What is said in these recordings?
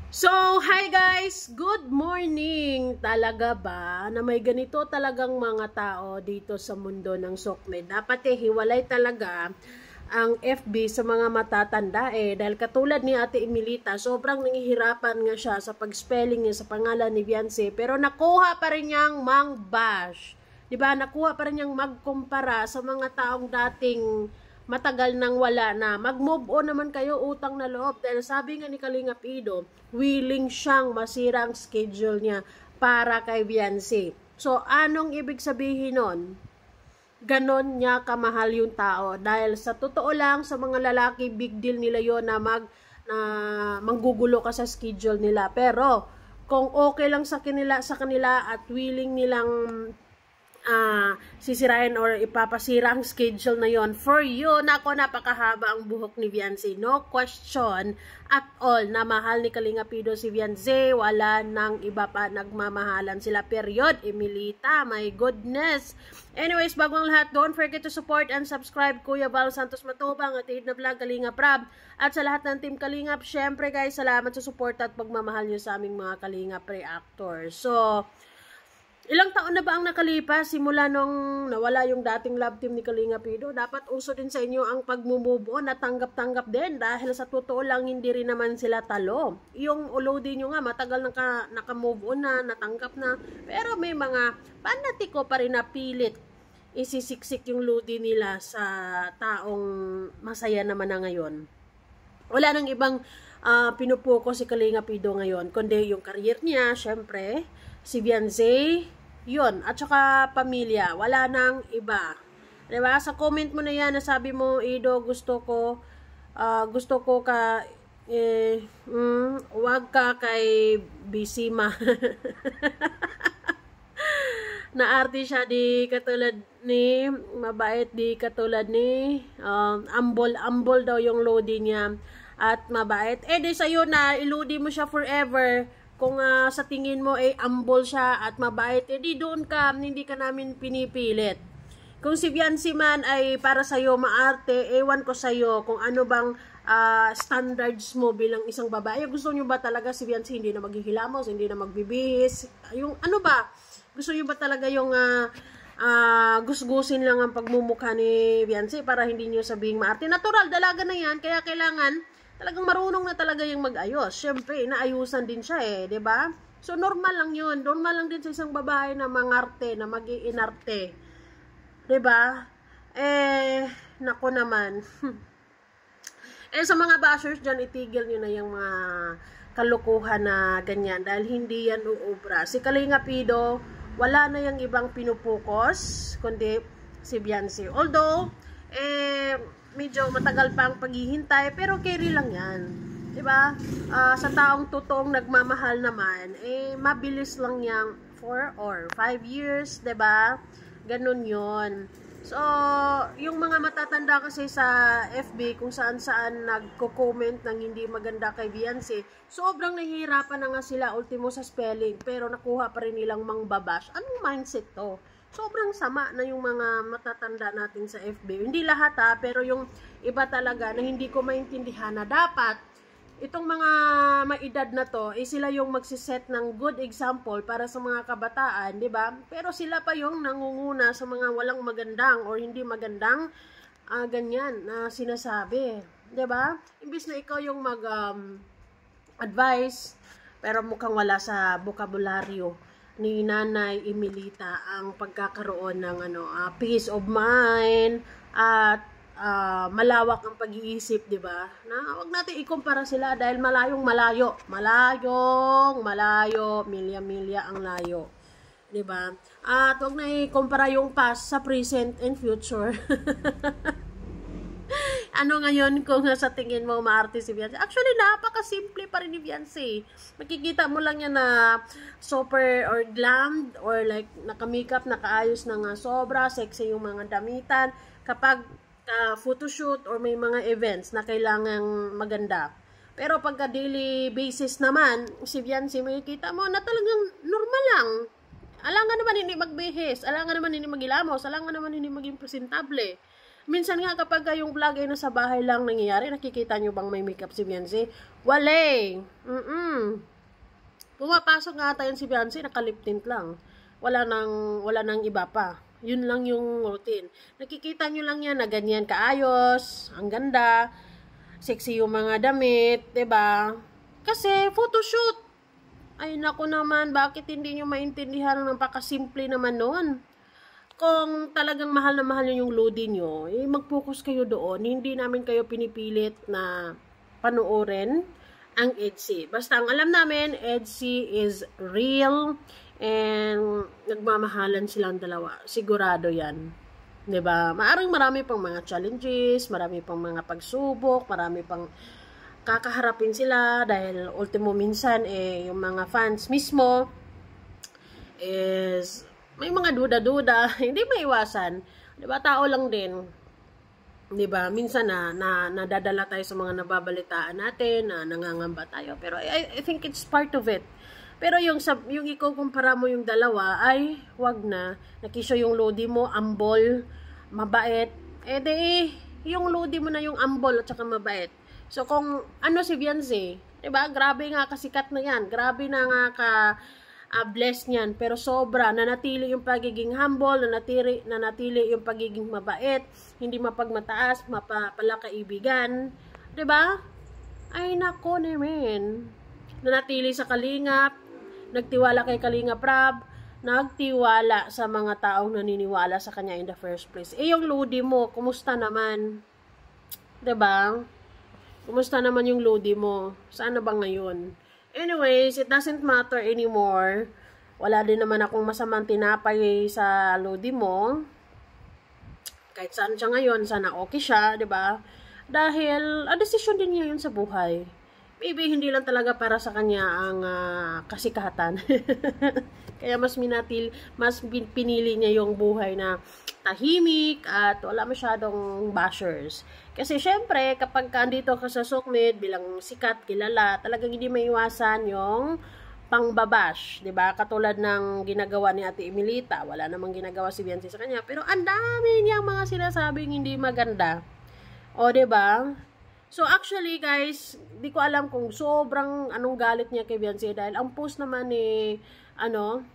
So, hi guys! Good morning! Talaga ba na may ganito talagang mga tao dito sa mundo ng sokmed? Dapat hiwalay talaga ang FB sa mga matatanda dahil katulad ni Ate Emilita, sobrang nangihirapan nga siya sa pag-spelling niya sa pangalan ni Beyonce, pero nakuha pa rin niyang mang-bash. Diba? Nakuha pa rin niyang magkumpara sa mga taong dating matagal nang wala na. Mag-move on naman kayo, utang na loob. Dahil sabi nga ni Kalinga Pido, willing siyang masira ang schedule niya para kay Beyonce. So, anong ibig sabihin nun? Ganon niya kamahal yung tao. Dahil sa totoo lang, sa mga lalaki, big deal nila yon na manggugulo ka sa schedule nila. Pero, kung okay lang sa kanila at willing nilang sisirain or ipapasira ang schedule na yon for you. Nako, napakahaba ang buhok ni Beyonce. No question at all na mahal ni Kalinga Pido si Beyonce. Wala nang iba pa, nagmamahalan sila. Period. Emilita, my goodness. Anyways, bago ang lahat, don't forget to support and subscribe Kuya Val Santos Matubang at Ihid na Vlog Kalinga Prab. At sa lahat ng Team Kalingap, syempre guys, salamat sa support at pagmamahal nyo sa aming mga Kalingap reactors. So, ilang taon na ba ang nakalipas simula nung nawala yung dating love team ni Kalinga Pido? Dapat uso din sa inyo ang pag-move on na tanggap-tanggap din dahil sa totoo lang hindi rin naman sila talo. Yung Ulodi nyo nga matagal naka-move on na, natanggap na. Pero may mga panatiko pa rin na pilit isisiksik yung Lodi nila sa taong masaya naman na ngayon. Wala nang ibang pinupuko si Kalinga Pido ngayon, kundi yung career niya, syempre, si Beyonce, yun, at saka pamilya, wala nang iba. Diba? Sa comment mo na yan, nasabi mo, Ido, gusto ko ka, wag ka kay Bisima. Naarte siya di katulad ni, mabait di katulad ni, ambol daw yung Lodi niya, at mabait. Di sa'yo na, iludi mo siya forever. Kung sa tingin mo ambol siya at mabait, di doon ka, hindi ka namin pinipilit. Kung si Beyonce man ay para sa'yo maarte, ewan ko sa'yo kung ano bang standards mo bilang isang babae. Gusto nyo ba talaga si Beyonce hindi na maghihilamos, hindi na magbibihis? Yung ano ba? Gusto nyo ba talaga yung gusgusin lang ang pagmumukha ni Beyonce para hindi nyo sabihing maarte? Natural, dalaga na yan, kaya kailangan talagang marunong na talaga yung mag-ayos. Siyempre, inaayusan din siya diba? So, normal lang yun. Normal lang din sa isang babae na mangarte, na mag-iinarte. Diba? Nako naman. Sa mga bashers dyan, itigil nyo na yung mga kalukuhan na ganyan. Dahil hindi yan uubra. Si Kalinga Pido, wala na yung ibang pinupukos, kundi si Beyonce. Although, medyo matagal pa ang paghihintay, pero carry lang yan. Diba? Sa taong totoong nagmamahal naman, mabilis lang yang 4 or 5 years, diba? Ganun yon. So, yung mga matatanda kasi sa FB, kung saan-saan nagko-comment ng hindi maganda kay Beyonce, sobrang nahihirapan na nga sila ultimo sa spelling, pero nakuha pa rin nilang mangbabash. Anong mindset to? Sobrang sama na yung mga matatanda natin sa FB. Hindi lahat pero yung iba talaga na hindi ko maintindihan na dapat itong mga maedad na to, sila yung magsiset ng good example para sa mga kabataan, di ba? Pero sila pa yung nangunguna sa mga walang magandang or hindi magandang ganyan na sinasabi, di ba? Imbis na ikaw yung advice, pero mukhang wala sa bokabularyo ni Nanay Emilita ang pagkakaroon ng peace of mind at malawak ang pag-iisip, 'di ba? Na wag natin ikumpara sila dahil malayong malayo, milya-milya ang layo, 'di ba? At wag na ikumpara yung past sa present and future. Ano ngayon kung sa tingin mo maarte si Beyonce? Actually, napaka-simple pa rin ni Beyonce. Makikita mo lang yan na super or glammed or like naka-makeup, nakaayos na nga sobra, sexy yung mga damitan. Kapag photoshoot or may mga events na kailangang maganda. Pero pagka daily basis naman, si Beyonce, makikita mo na talagang normal lang. Alangan naman hindi magbihis, alangan naman hindi magilamos, alangan naman hindi maging presentable. Minsan nga kapag yung vlog ay nasa bahay lang nangyayari, nakikita nyo bang may makeup si Beyonce? Wala eh. Pumapasok nga tayo si Beyonce, nakalip tint lang. Wala nang iba pa. Yun lang yung routine. Nakikita nyo lang yan na ganyan kaayos, ang ganda, sexy yung mga damit, 'di ba? Kasi photoshoot. Ay naku naman, bakit hindi nyo maintindihan ng napakasimple naman noon? Kung talagang mahal na mahal nyo yung loading nyo, mag-focus kayo doon. Hindi namin kayo pinipilit na panoorin ang EDSI. Basta ang alam namin, EDSI is real and nagmamahalan silang dalawa. Sigurado yan. 'Di ba? Marami pang mga challenges, marami pang mga pagsubok, marami pang kakaharapin sila dahil ultimo minsan yung mga fans mismo is may mga duda-duda, hindi maiwasan. 'Di ba? Tao lang din. 'Di ba? Minsan nadadala tayo sa mga nababalitaan natin, na nangangamba tayo. Pero I think it's part of it. Pero yung ikukumpara mo yung dalawa ay wag na. Nakisyo yung Lodi mo, ambol, mabait. Yung Lodi mo na yung ambol at saka mabait. So kung ano si Beyonce, 'di ba? Grabe nga kasikat na 'yan. Grabe na nga bless niyan, pero sobra nanatili yung pagiging humble, nanatili yung pagiging mabait, hindi mapagmataas, mapalakaibigan, 'di ba? Ay nako naman. Nanatili sa Kalingap, nagtiwala kay Kalingap Rab, nagtiwala sa mga taong naniniwala sa kanya in the first place. Yung Lodi mo, kumusta naman? 'Di ba? Kumusta naman yung Lodi mo? Saan na ba ngayon? Anyways, it doesn't matter anymore. Wala din naman akong masamang tinapay sa Lodi mo. Kahit saan siya ngayon, sana okay siya, 'di ba? Dahil desisyon din niya yun sa buhay. Maybe hindi lang talaga para sa kanya ang kasikatan. Kaya mas pinili niya yung buhay na tahimik at wala masyadong bashers. Kasi syempre, kapag andito ka sa Sukmit bilang sikat, kilala, talagang hindi maiwasan yung pangbabash, 'di ba? Katulad ng ginagawa ni Ate Emilita, wala namang ginagawa si Beyonce sa kanya, pero ang dami niyang mga sinasabing hindi maganda. O, 'di ba? So actually guys, di ko alam kung sobrang anong galit niya kay Beyonce dahil ang post naman ni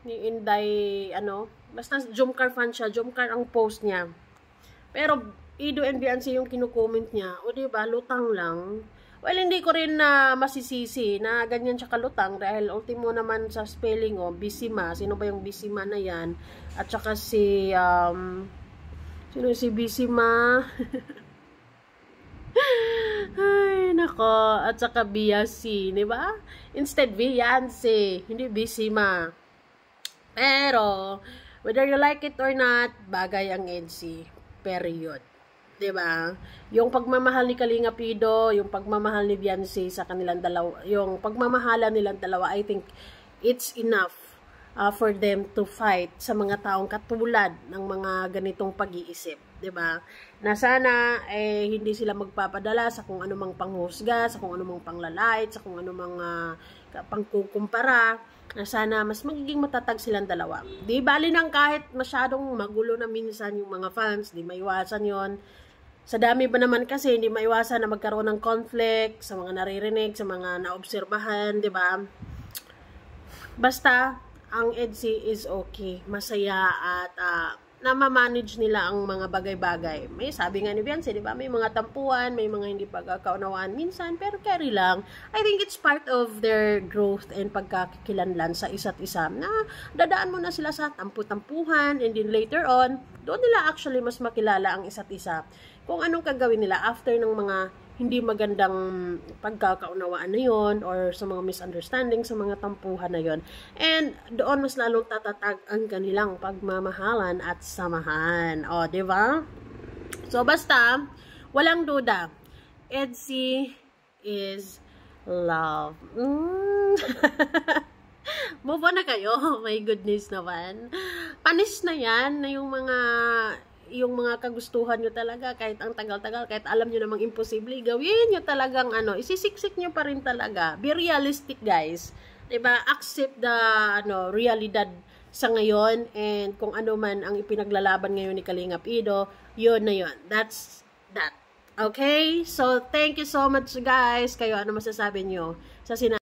Inday basta Jomcar fan siya, Jomcar ang post niya. Pero Ido and Beyonce yung kino-comment niya. O di ba, lutang lang. Well, hindi ko rin na masisisi na ganyan siya kalutang dahil ultimo naman sa spelling Bisima. Sino ba yung Bisima na yan? At saka si sino si Bisima? Ay, nako. At saka Beyonce, di ba? Instead, Beyonce, hindi Bisima. Pero, whether you like it or not, bagay ang EDSI. Period. Di ba? Yung pagmamahal ni Kalinga Pido, yung pagmamahal ni Beyonce sa kanilang dalawa, yung pagmamahala nilang dalawa, I think it's enough for them to fight sa mga taong katulad ng mga ganitong pag-iisip. 'Di ba? Na sana hindi sila magpapadala sa kung anumang panghusga, sa kung anumang panglalait, sa kung anumang pangkukumpara, na sana mas magiging matatag silang dalawa. Di bali nang kahit masyadong magulo na minsan yung mga fans, di maiwasan 'yon. Sa dami ba naman kasi hindi maiwasan na magkaroon ng conflict sa mga naririnig, sa mga naobserbahan, 'di ba? Basta ang EDSI is okay, masaya at na-manage nila ang mga bagay-bagay. May sabi nga ni Beyonce, di ba? May mga tampuan, may mga hindi pagkakaunawaan minsan, pero carry lang. I think it's part of their growth and pagkakilanlan sa isa't isa na dadaan mo na sila sa tampu-tampuhan and then later on, doon nila actually mas makilala ang isa't isa. Kung anong gagawin nila after ng mga hindi magandang pagkakaunawaan na yon or sa mga misunderstanding, sa mga tampuhan na yon. And doon mas lalong tatatag ang kanilang pagmamahalan at samahan. O, di ba? So, basta, walang duda. EDSI is love. Move on na kayo. Oh my goodness naman. Panis na yan na yung mga kagustuhan nyo talaga, kahit ang tagal-tagal, kahit alam nyo namang imposible, gawin nyo talagang isisiksik nyo pa rin talaga. Be realistic, guys. Diba? Accept the realidad sa ngayon, and kung ano man ang ipinaglalaban ngayon ni Kalingap Ido, yun na yun. That's that. Okay? So, thank you so much guys. Kayo, ano masasabi nyo sa sinabi?